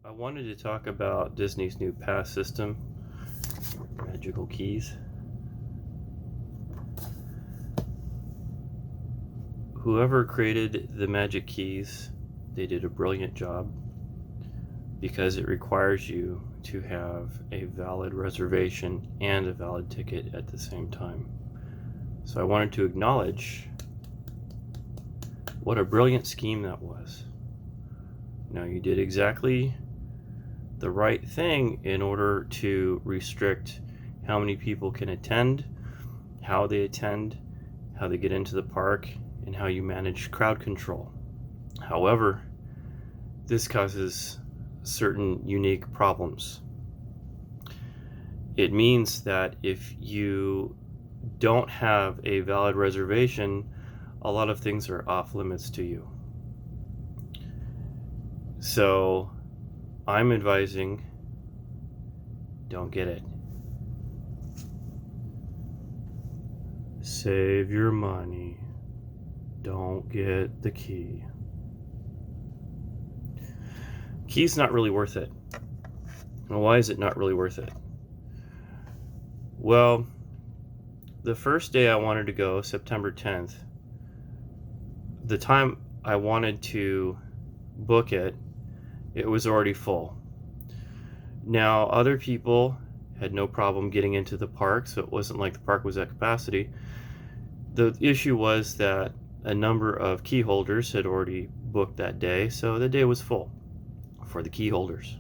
I wanted to talk about Disney's new pass system, Magical Keys. Whoever created the Magic Keys, they did a brilliant job because it requires you to have a valid reservation and a valid ticket at the same time. So I wanted to acknowledge what a brilliant scheme that was. Now, you did exactly the right thing in order to restrict how many people can attend, how they attend, how they get into the park, and how you manage crowd control. However, this causes certain unique problems. It means that if you don't have a valid reservation, a lot of things are off limits to you. So I'm advising, don't get it. Save your money. Don't get the key. Key's not really worth it. And why is it not really worth it? Well, the first day I wanted to go, September 10th, the time I wanted to book it, it was already full. Now, other people had no problem getting into the park, so it wasn't like the park was at capacity. The issue was that a number of key holders had already booked that day, so the day was full for the key holders.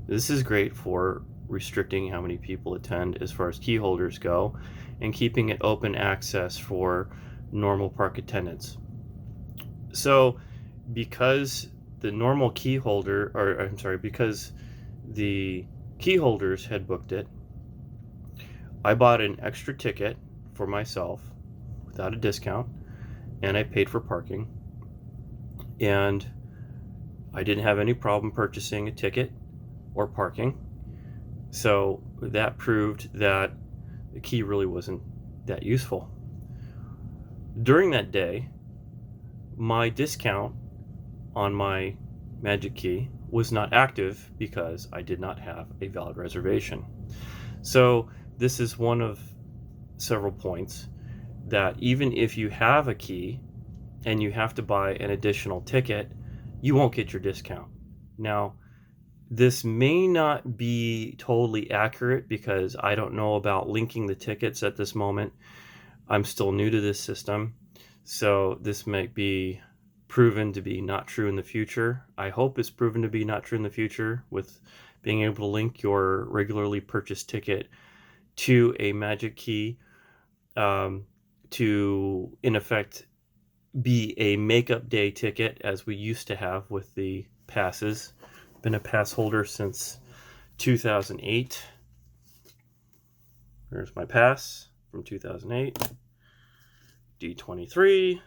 This is great for restricting how many people attend as far as key holders go and keeping it open access for normal park attendants. So because the normal key holder, or I'm sorry, because the key holders had booked it, I bought an extra ticket for myself without a discount, and I paid for parking, and I didn't have any problem purchasing a ticket or parking. So that proved that the key really wasn't that useful. During that day, my discount on my Magic Key was not active because I did not have a valid reservation. So this is one of several points that even if you have a key and you have to buy an additional ticket, you won't get your discount. Now, this may not be totally accurate because I don't know about linking the tickets at this moment. I'm still new to this system, so this might be proven to be not true in the future. I hope it's proven to be not true in the future with being able to link your regularly purchased ticket to a Magic Key to, in effect, be a makeup day ticket as we used to have with the passes. Been a pass holder since 2008. There's my pass from 2008. D23,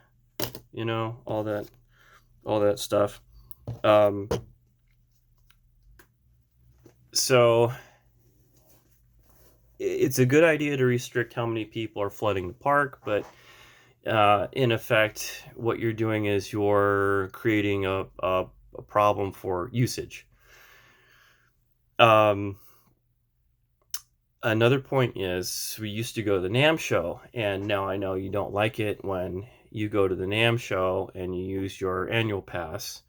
all that stuff. So it's a good idea to restrict how many people are flooding the park, but in effect, what you're doing is you're creating a problem for usage. Another point is we used to go to the NAMM show, and now I know you don't like it when you go to the NAMM show and you use your annual pass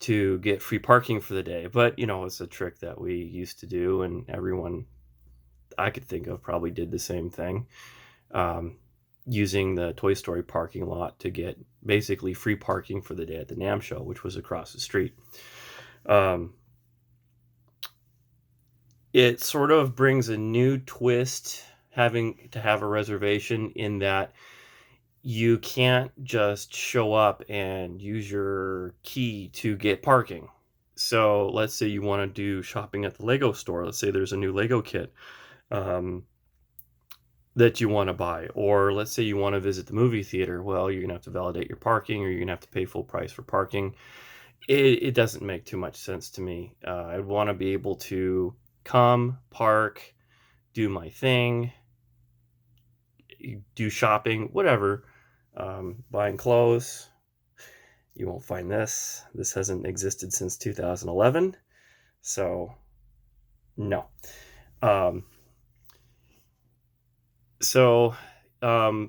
to get free parking for the day. But, it's a trick that we used to do, and everyone I could think of probably did the same thing, using the Toy Story parking lot to get basically free parking for the day at the NAMM show, which was across the street. It sort of brings a new twist having to have a reservation in that you can't just show up and use your key to get parking. So let's say you want to do shopping at the Lego store. Let's say there's a new Lego kit that you want to buy. Or let's say you want to visit the movie theater. Well, you're going to have to validate your parking, or you're going to have to pay full price for parking. It doesn't make too much sense to me. I'd want to be able to come, park, do my thing, do shopping, whatever, buying clothes, You won't find this. This hasn't existed since 2011. So, no. Um,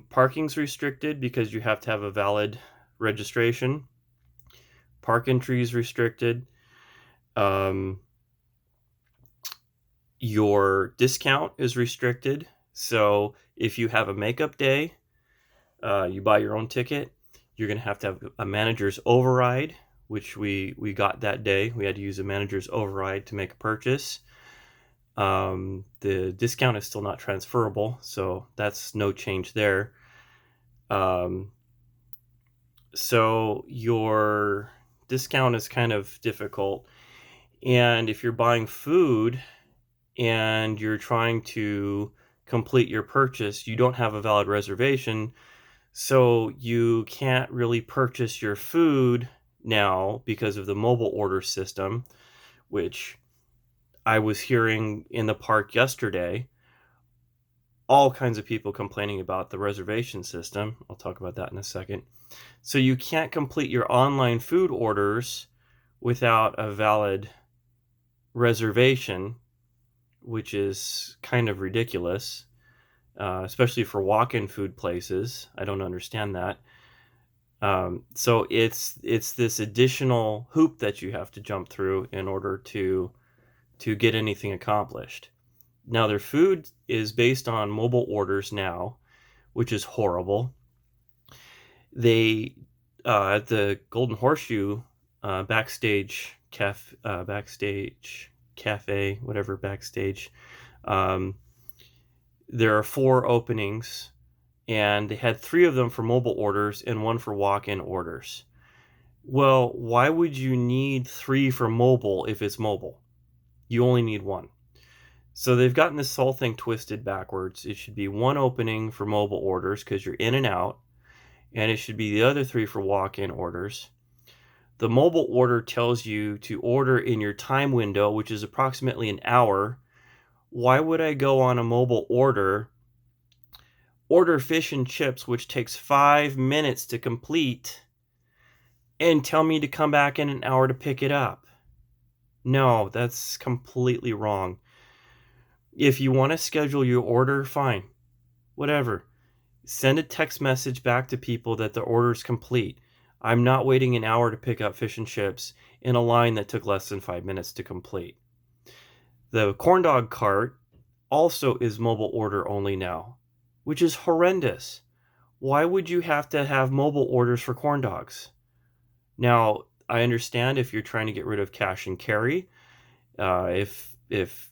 Parking's restricted because you have to have a valid registration. Park entry is restricted. Your discount is restricted. So if you have a makeup day, you buy your own ticket, you're going to have a manager's override, which we got that day. We had to use a manager's override to make a purchase. The discount is still not transferable, so that's no change there. So your discount is kind of difficult. And if you're buying food and you're trying to complete your purchase, you don't have a valid reservation, so you can't really purchase your food now because of the mobile order system, which I was hearing in the park yesterday. All kinds of people complaining about the reservation system. I'll talk about that in a second. So you can't complete your online food orders without a valid reservation, which is kind of ridiculous, especially for walk-in food places. I don't understand that. So it's this additional hoop that you have to jump through in order to get anything accomplished. Now, their food is based on mobile orders now, which is horrible. They at the Golden Horseshoe backstage cafe, whatever, backstage. There are 4 openings, and they had 3 of them for mobile orders and 1 for walk-in orders. Well, why would you need 3 for mobile if it's mobile? You only need 1. So they've gotten this whole thing twisted backwards. It should be 1 opening for mobile orders because you're in and out, and it should be the other 3 for walk-in orders. The mobile order tells you to order in your time window, which is approximately an hour. Why would I go on a mobile order fish and chips, which takes 5 minutes to complete, and tell me to come back in an hour to pick it up? No, that's completely wrong. If you want to schedule your order, fine. Whatever. Send a text message back to people that the order is complete. I'm not waiting an hour to pick up fish and chips in a line that took less than 5 minutes to complete. The corn dog cart also is mobile order only now, which is horrendous. Why would you have to have mobile orders for corn dogs? Now, I understand if you're trying to get rid of cash and carry, if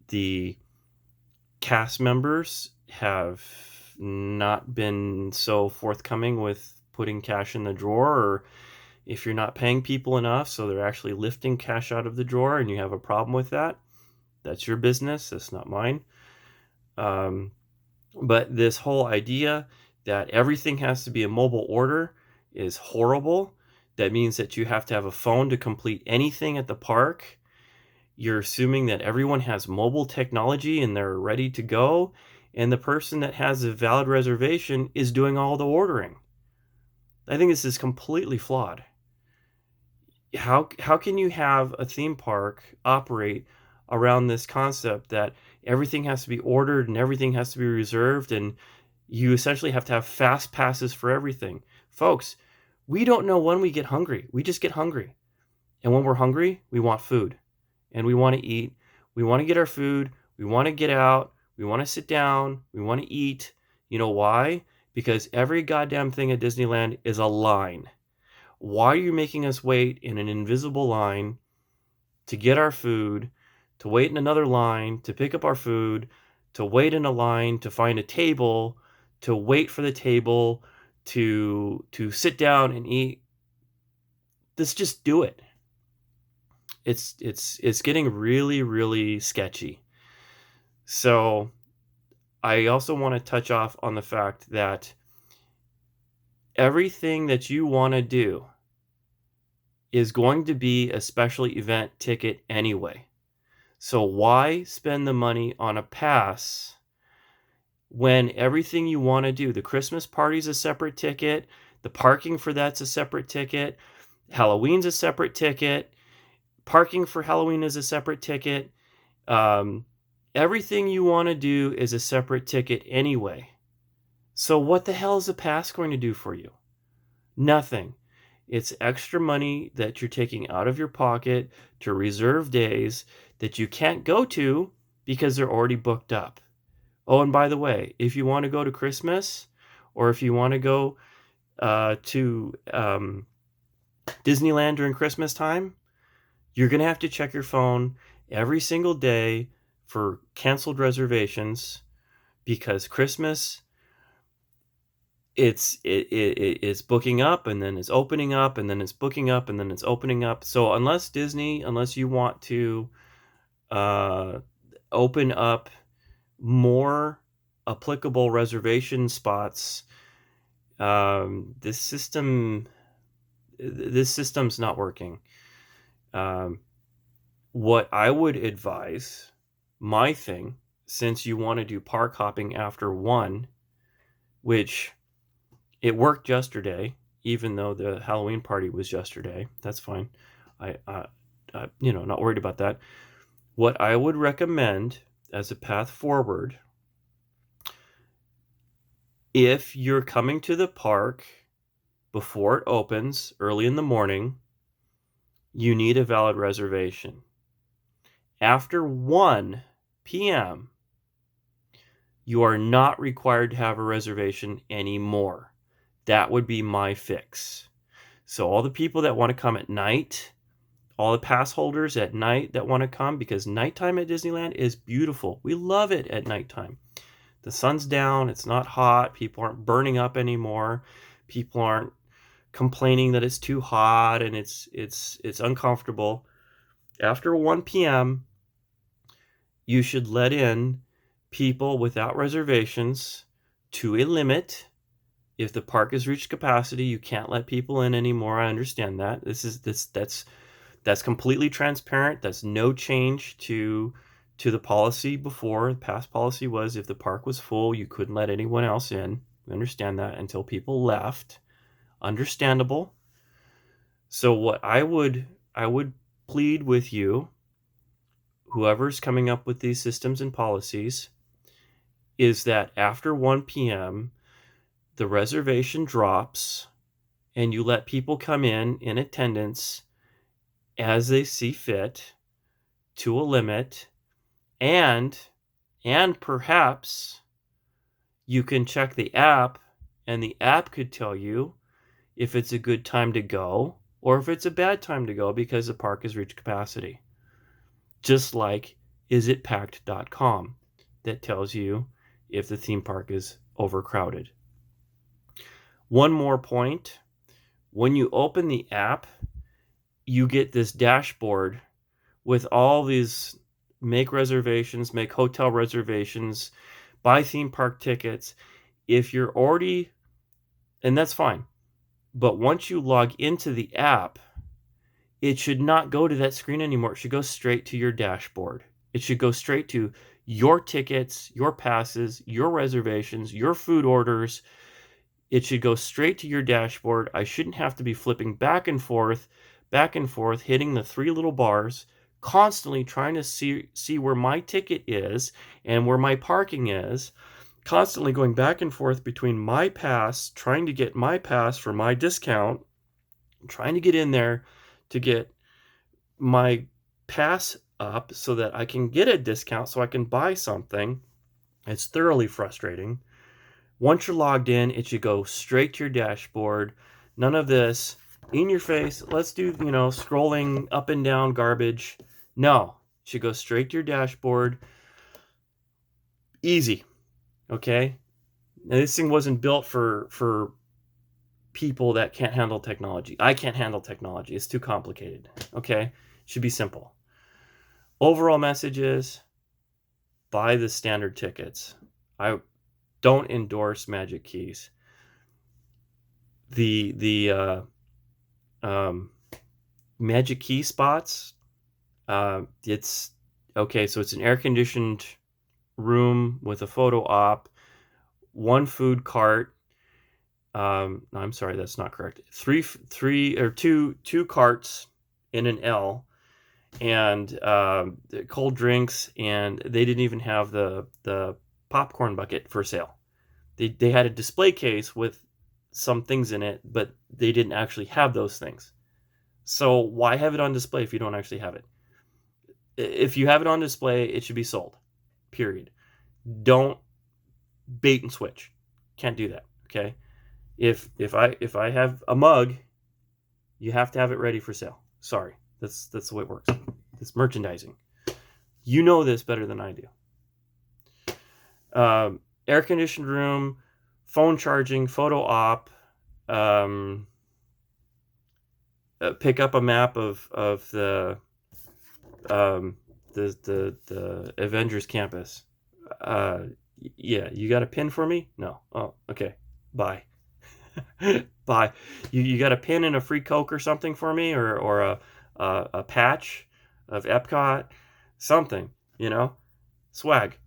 the cast members have not been so forthcoming with putting cash in the drawer, or if you're not paying people enough so they're actually lifting cash out of the drawer and you have a problem with that, that's your business. That's not mine. But this whole idea that everything has to be a mobile order is horrible. That means that you have to have a phone to complete anything at the park. You're assuming that everyone has mobile technology and they're ready to go, and the person that has a valid reservation is doing all the ordering. I think this is completely flawed. How can you have a theme park operate around this concept that everything has to be ordered and everything has to be reserved, and you essentially have to have fast passes for everything? Folks, we don't know when we get hungry. We just get hungry. And when we're hungry, we want food. And we want to eat. We want to get our food. We want to get out. We want to sit down. We want to eat. You know why? Because every goddamn thing at Disneyland is a line. Why are you making us wait in an invisible line to get our food, to wait in another line to pick up our food, to wait in a line to find a table, to wait for the table, to sit down and eat? Let's just do it. It's getting really, really sketchy. So I also want to touch off on the fact that everything that you want to do is going to be a special event ticket anyway. So why spend the money on a pass when everything you want to do, the Christmas party's a separate ticket, the parking for that's a separate ticket, Halloween's a separate ticket. Parking for Halloween is a separate ticket. Um, Everything you want to do is a separate ticket anyway. So what the hell is a pass going to do for you? Nothing. It's extra money that you're taking out of your pocket to reserve days that you can't go to because they're already booked up. Oh, and by the way, if you want to go to Christmas or if you want to go to Disneyland during Christmas time, you're going to have to check your phone every single day for canceled reservations because Christmas it's booking up and then it's opening up and then it's booking up and then it's opening up. So unless you want to open up more applicable reservation spots, this system's not working. What I would advise, my thing, since you want to do park hopping after 1, which it worked yesterday, even though the Halloween party was yesterday. That's fine. I not worried about that. What I would recommend as a path forward, if you're coming to the park before it opens early in the morning, you need a valid reservation. After 1 p.m., you are not required to have a reservation anymore. That would be my fix. So all the people that want to come at night, all the pass holders at night that want to come, because nighttime at Disneyland is beautiful. We love it at nighttime. The sun's down, it's not hot, people aren't burning up anymore, people aren't complaining that it's too hot and it's uncomfortable. After 1 p.m., you should let in people without reservations to a limit. If the park has reached capacity, you can't let people in anymore. I understand that. That's completely transparent. That's no change to the policy before. The past policy was if the park was full, you couldn't let anyone else in. We understand that until people left. Understandable. So what I would plead with you, whoever's coming up with these systems and policies, is that after 1 p.m., the reservation drops and you let people come in attendance as they see fit to a limit, and perhaps you can check the app and the app could tell you if it's a good time to go or if it's a bad time to go because the park has reached capacity. Just like isitpacked.com that tells you if the theme park is overcrowded. One more point, when you open the app, you get this dashboard with all these make reservations, make hotel reservations, buy theme park tickets. If you're already, and that's fine, but once you log into the app, it should not go to that screen anymore. It should go straight to your dashboard. It should go straight to your tickets, your passes, your reservations, your food orders. It should go straight to your dashboard. I shouldn't have to be flipping back and forth, hitting the 3 little bars, constantly trying to see where my ticket is and where my parking is, constantly going back and forth between my pass, trying to get my pass for my discount, trying to get in there to get my pass up so that I can get a discount so I can buy something. It's thoroughly frustrating. Once you're logged in, it should go straight to your dashboard. None of this in your face. Let's do, scrolling up and down garbage. No, it should go straight to your dashboard. Easy. Okay. Now, this thing wasn't built for people that can't handle technology. I can't handle technology. It's too complicated. Okay. It should be simple. Overall message is buy the standard tickets. I don't endorse Magic Keys. The Magic Key spots, it's okay. So it's an air-conditioned room with a photo op, one food cart. No, I'm sorry, that's not correct. Two carts in an L, and cold drinks, and they didn't even have the popcorn bucket for sale. They had a display case with some things in it, but they didn't actually have those things. So why have it on display if you don't actually have it? If you have it on display, it should be sold. Period. Don't bait and switch. Can't do that. Okay. If I have a mug, you have to have it ready for sale. Sorry, that's the way it works. It's merchandising. You know this better than I do. Air conditioned room, phone charging, photo op. Pick up a map of the Avengers campus. Yeah, you got a pin for me? No. Oh, okay. Bye. Bye. You got a pin and a free Coke or something for me, or a patch of Epcot, something, swag.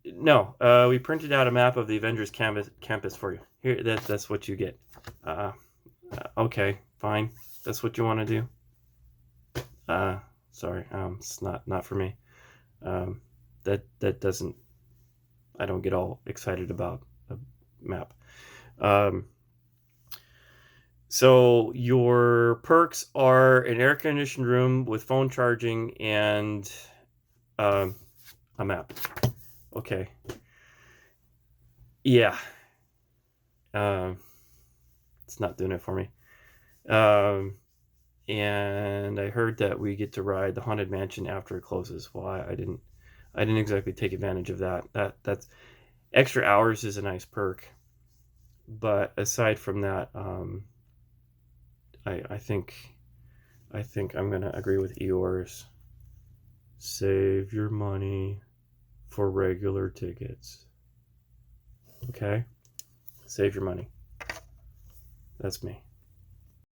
No, we printed out a map of the Avengers campus for you. Here, that's what you get. Okay, fine. That's what you want to do. Sorry, it's not for me. That doesn't. I don't get all excited about a map. So your perks are an air conditioned room with phone charging and a map. Okay. Yeah. It's not doing it for me. And I heard that we get to ride the Haunted Mansion after it closes. Well, I didn't exactly take advantage of that. That's extra hours is a nice perk. But aside from that, I think I'm gonna agree with Eeyore's. Save your money for regular tickets. Okay? Save your money. That's me.